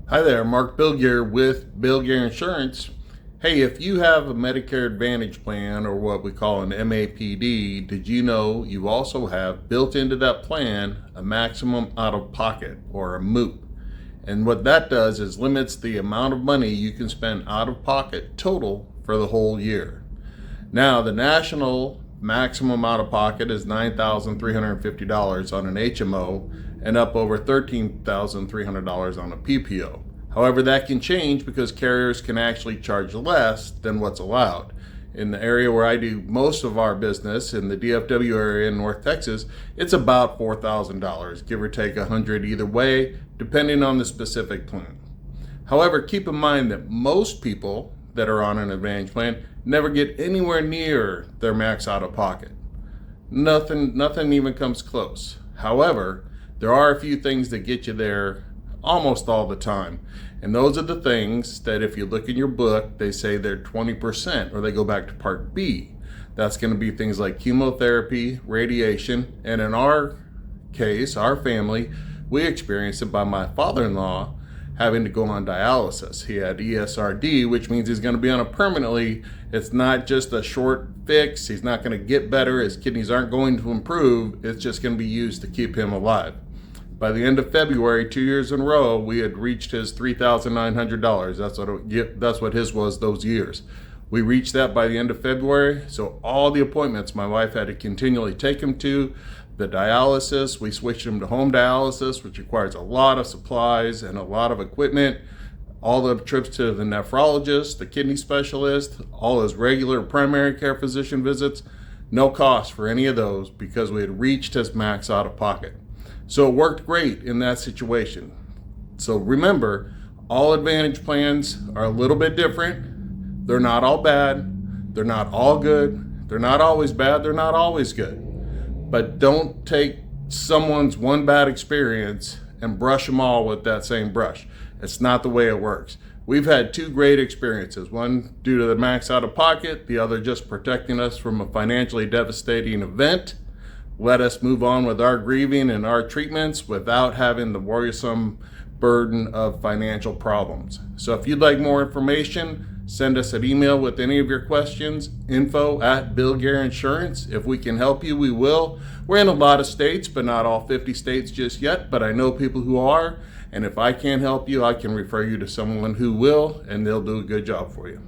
Hi there, Mark Bilgere with Bilgere Insurance. Hey, if you have a Medicare Advantage plan or what we call an MAPD, did you know you also have built into that plan a maximum out-of-pocket or a MOOP? And what that does is limits the amount of money you can spend out-of-pocket total for the whole year. Now, the national maximum out-of-pocket is $9,350 on an HMO and up over $13,300 on a PPO. However, that can change because carriers can actually charge less than what's allowed. In the area where I do most of our business, in the DFW area in North Texas, it's about $4,000, give or take $100 either way, depending on the specific plan. However, keep in mind that most people that are on an Advantage plan never get anywhere near their max out of pocket. Nothing even comes close. However, there are a few things that get you there almost all the time. And those are the things that if you look in your book, they say they're 20% or they go back to Part B. That's going to be things like chemotherapy, radiation, and in our case, our family, we experienced it by my father-in-law having to go on dialysis. He had ESRD, which means he's going to be on it permanently. It's not just a short fix. He's not going to get better. His kidneys aren't going to improve. It's just going to be used to keep him alive. By the end of February, 2 years in a row, we had reached his $3,900. That's what his was those years. We reached that by the end of February. So all the appointments my wife had to continually take him to, the dialysis, we switched him to home dialysis, which requires a lot of supplies and a lot of equipment. All the trips to the nephrologist, the kidney specialist, all his regular primary care physician visits, no cost for any of those because we had reached his max out of pocket. So it worked great in that situation. So remember, all Advantage plans are a little bit different. They're not all bad. They're not all good. They're not always bad. They're not always good. But don't take someone's one bad experience and brush them all with that same brush. It's not the way it works. We've had two great experiences, one due to the max out of pocket, the other just protecting us from a financially devastating event. Let us move on with our grieving and our treatments without having the worrisome burden of financial problems. So if you'd like more information, send us an email with any of your questions, info@Bilgere Insurance. If we can help you, we will. We're in a lot of states, but not all 50 states just yet, but I know people who are. And if I can't help you, I can refer you to someone who will, and they'll do a good job for you.